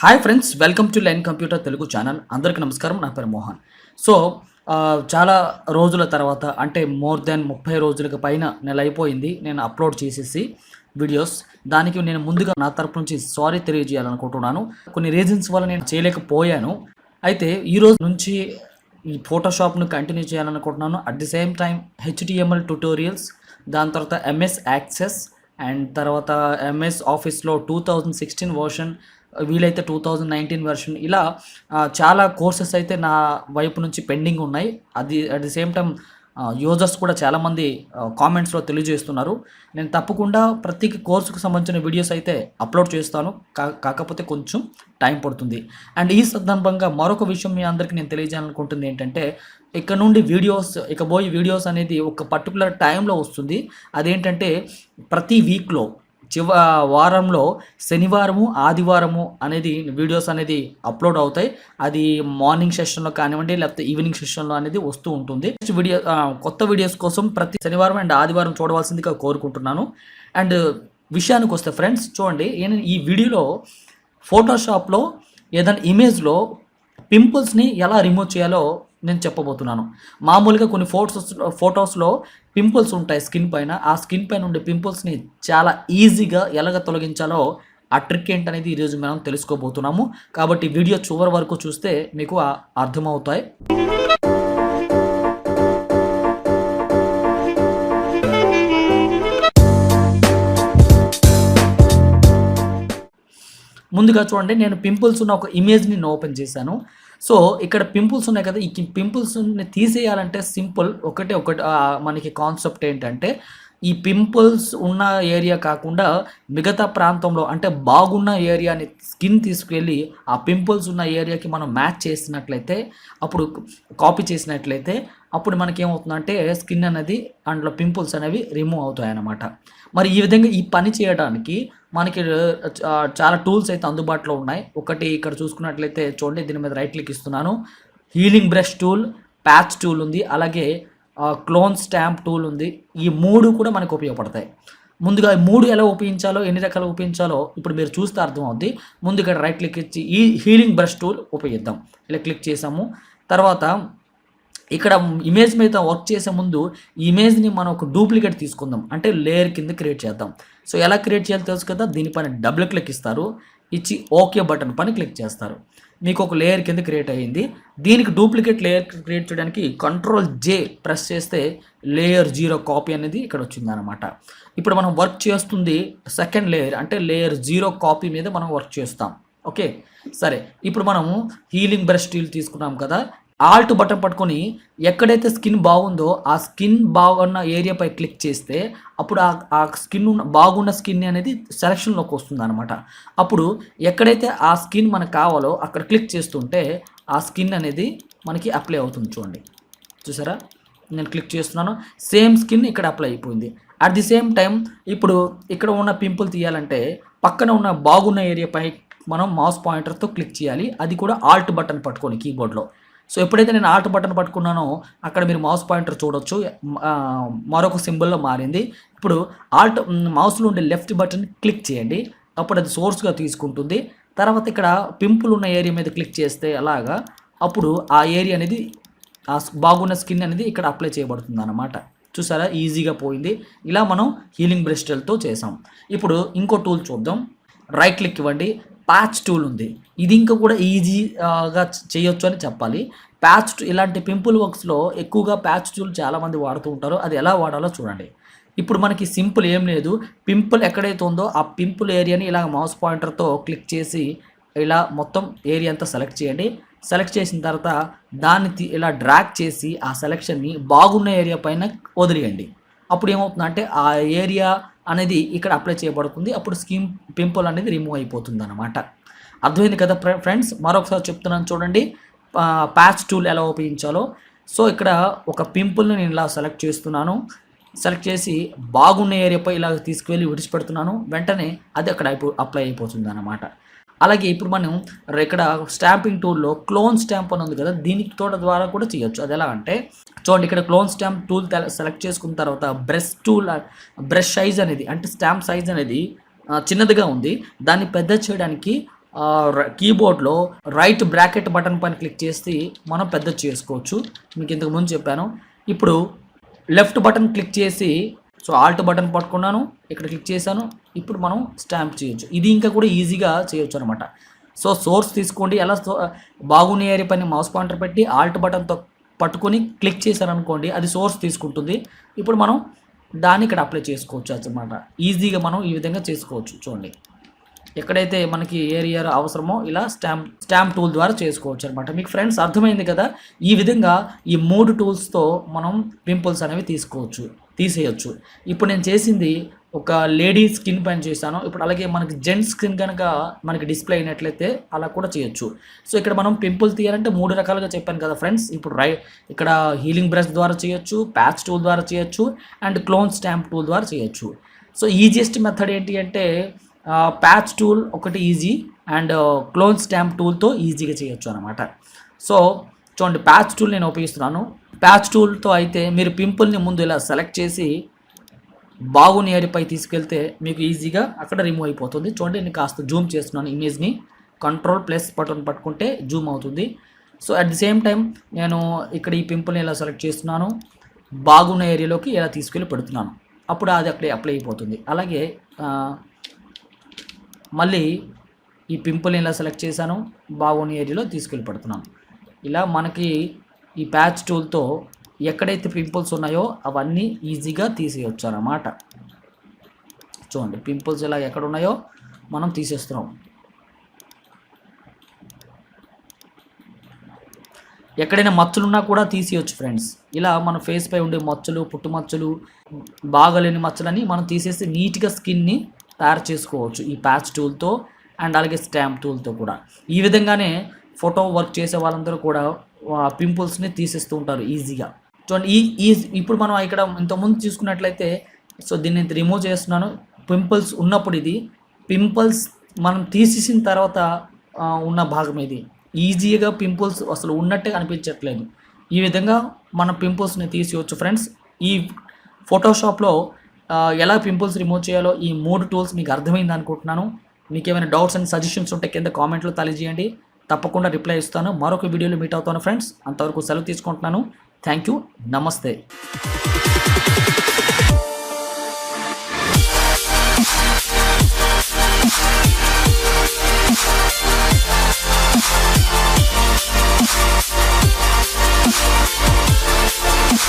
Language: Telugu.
Hi friends, welcome to line computer Telugu channel. అందరికీ నమస్కారం. నా పేరు మోహన్. సో చాలా రోజుల తర్వాత అంటే మోర్ దెన్ 30 రోజులకు పైన నెల అయిపోయింది నేను అప్లోడ్ చేసేసి వీడియోస్. దానికి నేను ముందుగా నా తరపు నుంచి సారీ తెలియజేయాలనుకుంటున్నాను. కొన్ని రీజన్స్ వల్ల నేను చేయలేకపోయాను. అయితే ఈరోజు నుంచి ఈ ఫోటోషాప్ను కంటిన్యూ చేయాలనుకుంటున్నాను. At the same time HTML tutorials, దాని తర్వాత ఎంఎస్ యాక్సెస్ అండ్ తర్వాత ఎంఎస్ ఆఫీస్లో 2016 వర్షన్, వీలైతే 2019 వెర్షన్, ఇలా చాలా కోర్సెస్ అయితే నా వైపు నుంచి పెండింగ్ ఉన్నాయి. అది at the same time users కూడా చాలామంది కామెంట్స్లో తెలియజేస్తున్నారు. నేను తప్పకుండా ప్రతి కోర్సుకు సంబంధించిన వీడియోస్ అయితే అప్లోడ్ చేస్తాను. కాకపోతే కొంచెం టైం పడుతుంది. అండ్ ఈ సందర్భంగా మరొక విషయం మీ అందరికీ నేను తెలియజేయాలనుకుంటుంది ఏంటంటే, ఇక్కడ నుండి ఇకబోయే వీడియోస్ అనేది ఒక పర్టికులర్ టైంలో వస్తుంది. అదేంటంటే ప్రతి వీక్లో వారంలో శనివారము ఆదివారము అనేది వీడియోస్ అనేది అప్లోడ్ అవుతాయి. అది మార్నింగ్ సెషన్లో కానివ్వండి, లేకపోతే ఈవినింగ్ సెషన్లో అనేది వస్తూ ఉంటుంది. కొత్త వీడియోస్ కోసం ప్రతి శనివారం అండ్ ఆదివారం చూడవలసిందిగా కోరుకుంటున్నాను. అండ్ విషయానికి వస్తే ఫ్రెండ్స్, చూడండి, నేను ఈ వీడియోలో ఫోటోషాప్లో ఏదైనా ఇమేజ్లో పింపుల్స్ని ఎలా రిమూవ్ చేయాలో నేను చెప్పబోతున్నాను. మామూలుగా కొన్ని ఫొటోస్లో పింపుల్స్ ఉంటాయి స్కిన్ పైన. ఆ స్కిన్ పైన ఉండే పింపుల్స్ని చాలా ఈజీగా ఎలాగ తొలగించాలో ఆ ట్రిక్ ఏంటనేది ఈరోజు మనం తెలుసుకోబోతున్నాము. కాబట్టి వీడియో చివరి వరకు చూస్తే మీకు అర్థమవుతాయి. ముందుగా చూడండి, నేను పింపుల్స్ ఉన్న ఒక ఇమేజ్ని ఓపెన్ చేశాను. సో ఇక్కడ పింపుల్స్ ఉన్నాయి కదా, ఈ పింపుల్స్ని తీసేయాలంటే సింపుల్. ఒకటి మనకి కాన్సెప్ట్ ఏంటంటే, ఈ పింపుల్స్ ఉన్న ఏరియా కాకుండా మిగతా ప్రాంతంలో అంటే బాగున్న ఏరియాని స్కిన్ తీసుకెళ్ళి ఆ పింపుల్స్ ఉన్న ఏరియాకి మనం మ్యాచ్ చేసినట్లయితే, అప్పుడు కాపీ చేసినట్లయితే, అప్పుడు మనకేమవుతుందంటే స్కిన్ అనేది అందులో పింపుల్స్ అనేవి రిమూవ్ అవుతాయి అన్నమాట. మరి ఈ విధంగా ఈ పని చేయడానికి మనకి చాలా టూల్స్ అయితే అందుబాటులో ఉన్నాయి. ఒకటి ఇక్కడ చూసుకున్నట్లయితే చూడండి, దీని మీద రైట్ క్లిక్ ఇస్తున్నాను. Healing brush tool, patch tool ఉంది, అలాగే క్లోన్ స్టాంప్ టూల్ ఉంది. ఈ మూడు కూడా మనకు ఉపయోగపడతాయి. ముందుగా ఈ మూడు ఎలా ఉపయోగించాలో, ఎన్ని రకాలు ఉపయోగించాలో ఇప్పుడు మీరు చూస్తే అర్థమవుద్ది. ముందుగా రైట్ క్లిక్ ఇచ్చి ఈ హీలింగ్ బ్రష్ టూల్ ఉపయోగిద్దాం. ఇలా క్లిక్ చేసాము. తర్వాత ఇక్కడ ఇమేజ్ మీద వర్క్ చేసే ముందు ఈ ఇమేజ్ని మనం ఒక డూప్లికేట్ తీసుకుందాం, అంటే లేయర్ కింద క్రియేట్ చేద్దాం. సో ఎలా క్రియేట్ చేయాలో తెలుసు కదా. దీనిపైన డబుల్ క్లిక్ ఇస్తారు, ఇచ్చి ఓకే బటన్ పైన క్లిక్ చేస్తారు. మీకు ఒక లేయర్ కింద క్రియేట్ అయ్యింది. దీనికి డూప్లికేట్ లేయర్ క్రియేట్ చేయడానికి Ctrl+J ప్రెస్ చేస్తే లేయర్ 0 కాపీ అనేది ఇక్కడ వచ్చిందనమాట. ఇప్పుడు మనం వర్క్ చేస్తుంది సెకండ్ లేయర్, అంటే లేయర్ 0 కాపీ మీద మనం వర్క్ చేస్తాం. ఓకే, సరే. ఇప్పుడు మనము హీలింగ్ బ్రష్ టూల్ తీసుకున్నాం కదా, ఆల్ట్ బటన్ పట్టుకొని ఎక్కడైతే స్కిన్ బాగుందో ఆ స్కిన్ బాగున్న ఏరియాపై క్లిక్ చేస్తే అప్పుడు ఆ స్కిన్ బాగున్న స్కిన్ అనేది సెలక్షన్లోకి వస్తుంది అనమాట. అప్పుడు ఎక్కడైతే ఆ స్కిన్ మనకు కావాలో అక్కడ క్లిక్ చేస్తుంటే ఆ స్కిన్ అనేది మనకి అప్లై అవుతుంది. చూడండి, చూసారా, నేను క్లిక్ చేస్తున్నాను, సేమ్ స్కిన్ ఇక్కడ అప్లై అయిపోయింది. అట్ ది సేమ్ టైం ఇప్పుడు ఇక్కడ ఉన్న పింపుల్ తీయాలంటే పక్కన ఉన్న బాగున్న ఏరియాపై మనం మౌస్ పాయింటర్తో క్లిక్ చేయాలి. అది కూడా ఆల్ట్ బటన్ పట్టుకొని కీబోర్డ్లో. సో ఎప్పుడైతే నేను ఆల్ట్ బటన్ పట్టుకున్నానో అక్కడ మీరు మౌస్ పాయింటర్ చూడొచ్చు, మరొక సింబల్లో మారింది. ఇప్పుడు మౌస్లో ఉండే లెఫ్ట్ బటన్ క్లిక్ చేయండి, అప్పుడు అది సోర్స్గా తీసుకుంటుంది. తర్వాత ఇక్కడ పింపుల్ ఉన్న ఏరియా మీద క్లిక్ చేస్తే అలాగా అప్పుడు ఆ ఏరియా అనేది ఆ బాగున్న స్కిన్ అనేది ఇక్కడ అప్లై చేయబడుతుంది అన్నమాట. చూసారా, ఈజీగా పోయింది. ఇలా మనం హీలింగ్ బ్రష్ టూల్తో చేసాం. ఇప్పుడు ఇంకో టూల్ చూద్దాం. రైట్ క్లిక్ ఇవ్వండి, ప్యాచ్ టూల్ ఉంది. ఇది ఇంకా కూడా ఈజీగా చేయొచ్చు అని చెప్పాలి. ఇలాంటి పింపుల్ వర్క్స్లో ఎక్కువగా ప్యాచ్ టూల్ చాలామంది వాడుతూ ఉంటారు. అది ఎలా వాడాలో చూడండి. ఇప్పుడు మనకి సింపుల్ ఏం లేదు, పింపుల్ ఎక్కడైతే ఉందో ఆ పింపుల్ ఏరియాని ఇలా మౌస్ పాయింటర్తో క్లిక్ చేసి ఇలా మొత్తం ఏరియా అంతా సెలెక్ట్ చేయండి. సెలెక్ట్ చేసిన తర్వాత దాన్ని ఇలా డ్రాగ్ చేసి ఆ సెలెక్షన్ని బాగున్న ఏరియా పైన వదిలేయండి. అప్పుడు ఏమవుతుందంటే ఆ ఏరియా అనేది ఇక్కడ అప్లై చేయబడుతుంది. అప్పుడు స్కిన్ పింపుల్ అనేది రిమూవ్ అయిపోతుంది అనమాట. అర్థమైంది కదా ఫ్రెండ్స్? మరొకసారి చెప్తున్నాను చూడండి, ప్యాచ్ టూల్ ఎలా ఉపయోగించాలో. సో ఇక్కడ ఒక పింపుల్ని నేను ఇలా సెలెక్ట్ చేస్తున్నాను. సెలెక్ట్ చేసి బాగున్న ఏరియాపై ఇలా తీసుకువెళ్ళి విడిచిపెడుతున్నాను. వెంటనే అది అక్కడ అప్లై అయిపోతుంది అన్నమాట. అలాగే ఇప్పుడు మనం ఇక్కడ స్టాంపింగ్ టూల్లో క్లోన్ స్టాంప్ అని ఉంది కదా, దీనికి ద్వారా కూడా చేయొచ్చు. అది ఎలా అంటే చూడండి, ఇక్కడ క్లోన్ స్టాంప్ టూల్ సెలెక్ట్ చేసుకున్న తర్వాత బ్రష్ సైజ్ అనేది, అంటే స్టాంప్ సైజ్ అనేది చిన్నదిగా ఉంది. దాన్ని పెద్ద చేయడానికి కీబోర్డ్లో రైట్ బ్రాకెట్ బటన్ పైన క్లిక్ చేసి మనం పెద్ద చేసుకోవచ్చు. మీకు ఇంతకు ముందు చెప్పాను. ఇప్పుడు లెఫ్ట్ బటన్ క్లిక్ చేసి ఆల్ట్ బటన్ పట్టుకున్నాను, ఇక్కడ క్లిక్ చేశాను. ఇప్పుడు మనం స్టాంప్ చేయొచ్చు. ఇది ఇంకా కూడా ఈజీగా చేయొచ్చు అనమాట. సోర్స్ తీసుకోండి. ఎలా బాగున్న ఏరియా పైన మౌస్ పాయింటర్ పెట్టి ఆల్ట్ బటన్తో పట్టుకొని క్లిక్ చేశారనుకోండి, అది సోర్స్ తీసుకుంటుంది. ఇప్పుడు మనం దాన్ని ఇక్కడ అప్లై చేసుకోవచ్చు అనమాట. ఈజీగా మనం ఈ విధంగా చేసుకోవచ్చు. చూడండి, ఎక్కడైతే మనకి ఏరియా అవసరమో ఇలా స్టాంప్ టూల్ ద్వారా చేసుకోవచ్చు అనమాట. మీకు ఫ్రెండ్స్ అర్థమైంది కదా. ఈ విధంగా ఈ 3 టూల్స్తో మనం పింపుల్స్ అనేవి తీసేయచ్చు. ఇప్పుడు నేను చేసింది ఒక లేడీ స్కిన్ పైన చేశాను. ఇప్పుడు అలాగే మనకి జెంట్స్ స్కిన్ కనుక మనకి డిస్ప్లే అయినట్లయితే అలా కూడా చేయొచ్చు. ఇక్కడ మనం పింపుల్స్ తీయాలంటే 3 రకాలుగా చెప్పాను కదా ఫ్రెండ్స్. ఇప్పుడు ఇక్కడ హీలింగ్ బ్రష్ ద్వారా చేయొచ్చు, ప్యాచ్ టూల్ ద్వారా చేయొచ్చు, అండ్ క్లోన్ స్టాంప్ టూల్ ద్వారా చేయొచ్చు. ఈజియెస్ట్ మెథడ్ ఏంటి అంటే ప్యాచ్ టూల్ ఒకటి ఈజీ, అండ్ క్లోన్ స్టాంప్ టూల్తో ఈజీగా చేయొచ్చు అనమాట. చూడండి, ప్యాచ్ టూల్ నేను ఉపయోగిస్తున్నాను. ప్యాచ్ టూల్తో అయితే మీరు పింపుల్ని ముందు ఇలా సెలెక్ట్ చేసి బాగున్న ఏరియాపై తీసుకెళ్తే మీకు ఈజీగా అక్కడ రిమూవ్ అయిపోతుంది. చూడండి, నేను కాస్త జూమ్ చేస్తున్నాను ఇమేజ్ని. Ctrl+ బటన్ పట్టుకుంటే జూమ్ అవుతుంది. అట్ ది సేమ్ టైం నేను ఇక్కడ ఈ పింపుల్ని ఇలా సెలెక్ట్ చేస్తున్నాను, బాగున్న ఏరియాలోకి ఇలా తీసుకెళ్ళి పెడుతున్నాను. అప్పుడు అది అక్కడే అప్లై అయిపోతుంది. అలాగే మళ్ళీ ఈ పింపుల్ని ఇలా సెలెక్ట్ చేశాను, బాగున్న ఏరియాలో తీసుకెళ్ళి పెడుతున్నాను. ఇలా మనకి ఈ ప్యాచ్ టూల్తో ఎక్కడైతే పింపుల్స్ ఉన్నాయో అవన్నీ ఈజీగా తీసేయచ్చు అన్నమాట. చూడండి, పింపుల్స్ ఇలా ఎక్కడ ఉన్నాయో మనం తీసేస్తున్నాం. ఎక్కడైనా మచ్చలు ఉన్నా కూడా తీసేయచ్చు ఫ్రెండ్స్. ఇలా మన ఫేస్ పై ఉండే మచ్చలు, పుట్టుమచ్చలు, బాగలేని మచ్చలని మనం తీసేసి నీట్గా స్కిన్ని తయారు చేసుకోవచ్చు ఈ ప్యాచ్ టూల్తో, అండ్ అలాగే స్టాంప్ టూల్తో కూడా. ఈ విధంగానే ఫోటో వర్క్ చేసే వాళ్ళందరూ కూడా పింపుల్స్ని తీసేస్తూ ఉంటారు ఈజీగా. చూడండి, ఇప్పుడు మనం ఇక్కడ ఇంతకుముందు చూసుకున్నట్లయితే దీన్ని రిమూవ్ చేస్తున్నాను. పింపుల్స్ ఉన్నప్పుడు ఇది పింపుల్స్ మనం తీసేసిన తర్వాత ఉన్న భాగం ఇది. ఈజీగా పింపుల్స్ అసలు ఉన్నట్టే అనిపించట్లేదు. ఈ విధంగా మనం పింపుల్స్ని తీసేయచ్చు ఫ్రెండ్స్. ఈ ఫోటోషాప్లో ఎలా పింపుల్స్ రిమూవ్ చేయాలో ఈ 3 టూల్స్ మీకు అర్థమైంది అనుకుంటున్నాను. మీకు ఏమైనా డౌట్స్ అండ్ సజెషన్స్ ఉంటే కింద కామెంట్లో తెలియజేయండి. తప్పకుండా రిప్లై ఇస్తాను. మరొక వీడియోలో మీట్ అవుతాను ఫ్రెండ్స్. అంతవరకు సెలవు తీసుకుంటున్నాను. Thank you. నమస్తే.